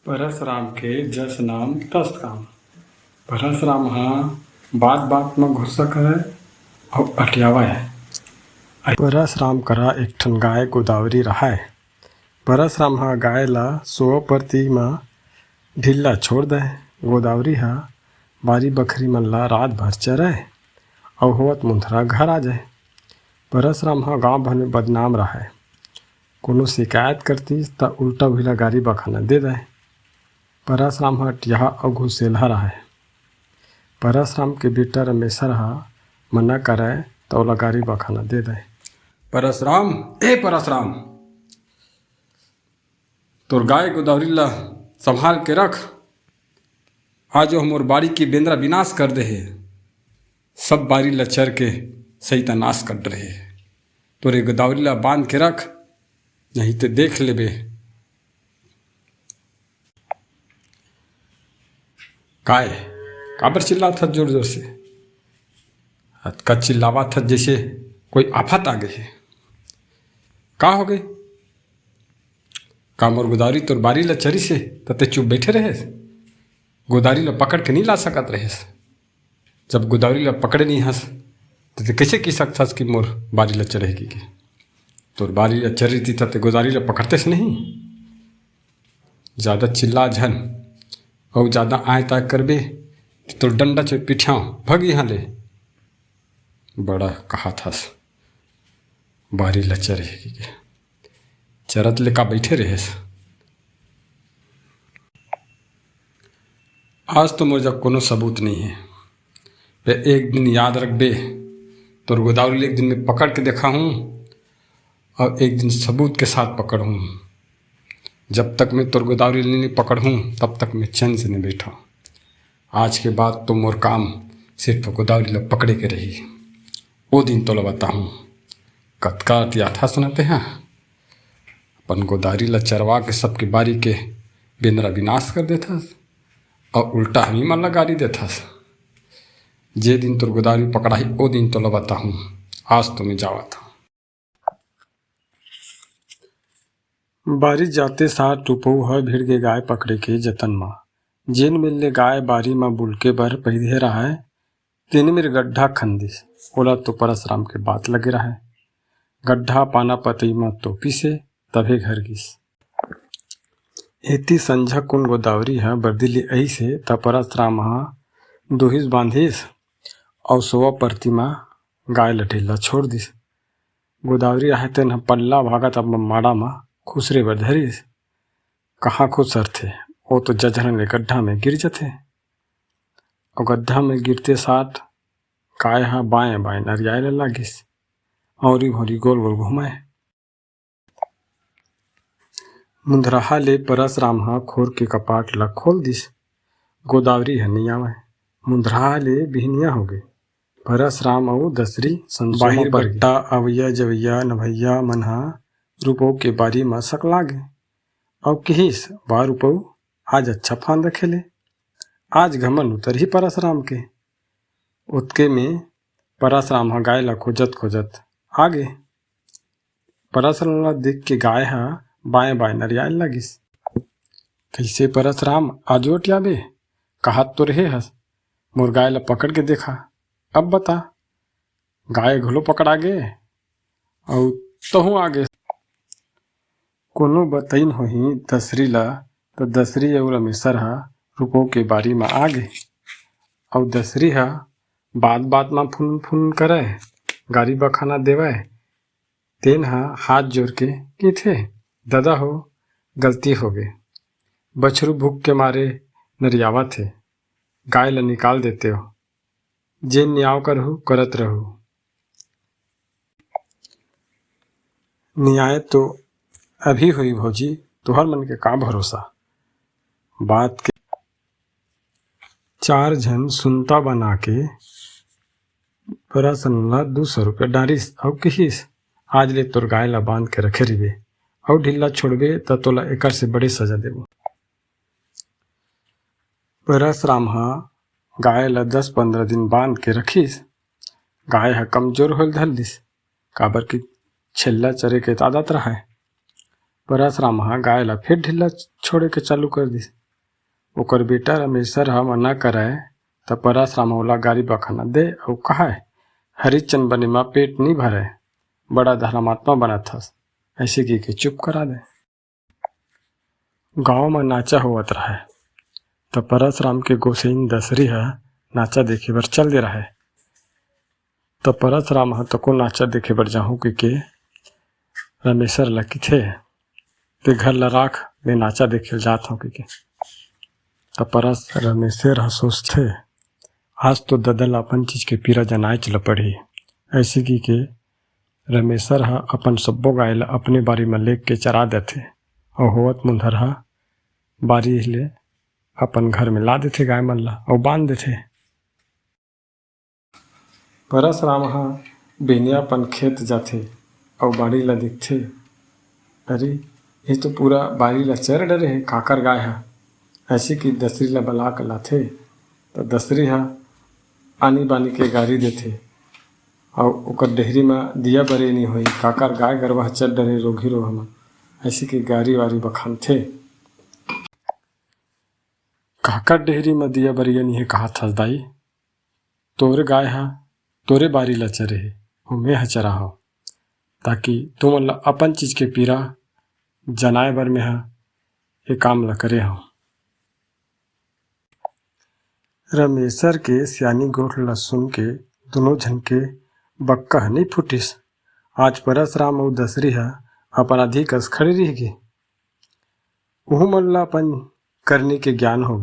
परशुराम के जस नाम तस काम। परशुराम हा बात बात में गुस्सा करे और अटियावा है। परशुराम करा एक ठन गाय गोदावरी रहा है। परशुराम हा गाय ला सो प्रति में ढिल्ला छोड़ दे। गोदावरी हा बारी बखरी मन ला रात भर चरे और होवत मुंथरा घर आ जाए। परशुराम हा गाँव भर में बदनाम रहा है। कोनो शिकायत करती त उल्टा भूला गारी बखाना दे दे। परशुराम हा टिहा और घुसेलहा रहा है। परशुराम के बेटा रमेशर हा मना करे तो ओला गारी बखाना दे दे। परशुराम, ए परशुराम, तोर गाय गोदावरी ला संभाल के रख। आज हमोर बाड़ी की बेंद्रा विनाश कर दे है। सब बारी ला चर के सही नाश कर रहे है। तोरे गोदावरी ला बांध के रख, नहीं तो देख लेबे। काय काबर चिल्ला था जोर जोर से? का चिल्लावा था जैसे कोई आफत आ गई है। का हो गई? का मोर गोदावरी तोर बारी ला चरी से तते चुप बैठे रहे? गोदावरी ला पकड़ के नहीं ला सकत रहे? जब गोदावरी ला पकड़े नहीं हस तो कैसे की सकथस कि मोर बारी ला चढ़ेगी के? तोर बारी ला चरी थी तते गोदावरी ला पकड़ते से नहीं। ज़्यादा चिल्ला झन और ज़्यादा आय ताय करबे तो डंडा से पिछाओ भग यहाँ ले। बड़ा कहा था बारी ला चढ़ेगी के, चरत लेका बैठे रहे। आज तो मुझे कोनो सबूत नहीं है। पे एक दिन याद रख बे, तोर गोदावरी एक दिन में पकड़ के देखा हूँ और एक दिन सबूत के साथ पकड़ हूँ। जब तक मैं तोर गोदावरी नहीं पकड़ हूँ तब तक मैं चैन से नहीं बैठा। आज के बाद तो मोर काम सिर्फ गोदावरी ला पकड़े के रही। वो दिन तो बता हूँ कतका याथा सुनाते हैं। अपन गोदावरी ला चरवा के सबके बारी के बेंद्रा विनाश कर देता और उल्टा हमी मन ला गारी देता। जे दिन तोर गोदावरी पकड़ाई वो दिन तो बता हूँ। आज तो मैं जावा था। बारी जाते सार टुपऊ ह भीड़ के गाय पकड़े के जतन मा। जेन मिलले गाय बारी में बुलके बर पहिदे रहा है तेने मेरे गड्ढा खंदिस। ओला तो परशुराम के बात लगे रहा है। गड्ढा पाना पतई में तोपी से तभे घर गिस। एती संझा कुन गोदावरी है बरदिली आई से त परशुराम हा दोहिस बांधिस और सोवा प्रतिमा गाय लठेला छोड़ दिस। गोदावरी आहे तेन पल्ला भागत अब माड़ा मा खुसरे बर धरिस। कहाँ खुसर थे वो तो जजरन ले गड्ढा में गिर जाते और गड्ढा में गिरते साथ गाय हा बाएं बाएं नरियाए लागिस और भोरी गोल गोल घुमाए। मुंदरहा ले परशुराम हा खोर के कपाट ला खोल दिस। गोदावरी ह नहीं आवे। मुंदरहा ले बिहनिया हो गए। परशुराम और दसरी बाहिर बट्टा अवैया जवैया नभैया मन हा रुपऊ के बारी में सकला गे और किहिस बा रुपऊ आज अच्छा फांद खेले। आज घमन उतर ही परशुराम के। उतके में परशुराम हा गाय ला खोजत खोजत आगे। परशुराम ला देख के गाय हा बाएं बाएं नरियाए लगिस। कैसे परशुराम आज ओटियाबे? कहत तो रहे हस मोर गाय ला पकड़ के देखा। अब बता गाय घलो पकड़ा गे और तहु आगे। कोनो बतईन होही दसरी ला तो दसरी और रमेशर हा रुपऊ के बारी में आगे और दसरी हा बात बात में फुन फुन करे गारी बखाना देवे। तेन हा हाथ जोड़ के थे दादा हो गलती हो गए। बछरू भूख के मारे नरियावा थे। गाय ला निकाल देते हो। जे न्याव करहु करत रहू। न्याय तो अभी हुई भौजी, तुहर मन के का भरोसा। बात के चार जन सुनता बना के परशुराम ला 200 रुपया डारिस और कहिस आज ले तोर गाय ला बांध के रखे रिबे और ढीला छोड़बे त तोला एकर से बड़े सजा देबो। परशुराम हा गाय ला 10-15 दिन बांध के रखिस। गाय हा कमजोर होल धरलिस काबर की छेल्ला चरे के आदत रहा है। परसराम ह गाय ला फिर ढिल्ला छोड़े के चालू कर दिस। ओकर बेटा रमेशर ह मना करय त परसराम ओला गारी बखाना दे अउ कहय, हरिचंद बने मा पेट नी भरय, बड़ा धर्मात्मा बनत हस, ऐसे की के चुप करा दे। गांव में नाचा होवत रहे त परसराम के गोसैन दसरी ह नाचा देखे बर चल दे रहे। त परसराम ह तको नाचा देखे बर जाहू के रमेशर ल किथे ते घर ला राख मैं नाचा देखे जात हूँ के। त परस रमेशर ह सोचथे, आज तो ददल अपन चीज के पीरा जनाए चल पड़ी। ऐसे की के रमेशर ह अपन सब्बो गाय ला अपने बारी में लेक के चरा देथे और होवत मुंधर ह बारी ले अपन घर में ला देथे गाय मन ला और बांध देथे। परसराम ह बेनिया अपन खेत जाथे और बाड़ी ला दिखथे, अरे ये तो पूरा बाड़ी ला चर डरे है काकर गाय है। ऐसे कि दसरी ला बला के लाथे तो दसरी ह आनी बानी के गारी देथे और ओकर डेहरी में दिया बरे नहीं होई, काकर गाय गरवा चर डरे रोगी रोह में, ऐसे कि गारी वारी बखानथे। काकर डेहरी में दिया बरिया नहीं है कहा था दाई, तोरे गाय हा तोरे बारी ला चरे है और मैं ह चरा हो, ताकि तुम ला अपन चीज के पीरा जनाए बर में हा ये काम ला करे हो। रमेशर के सियानी गोठ ला सुन के दोनों झन के बक्का नहीं फुटिस। आज परसराम और दसरी हा अपन अधिकस खड़े रह गे। उहू मन ला अपन करनी के ज्ञान हो।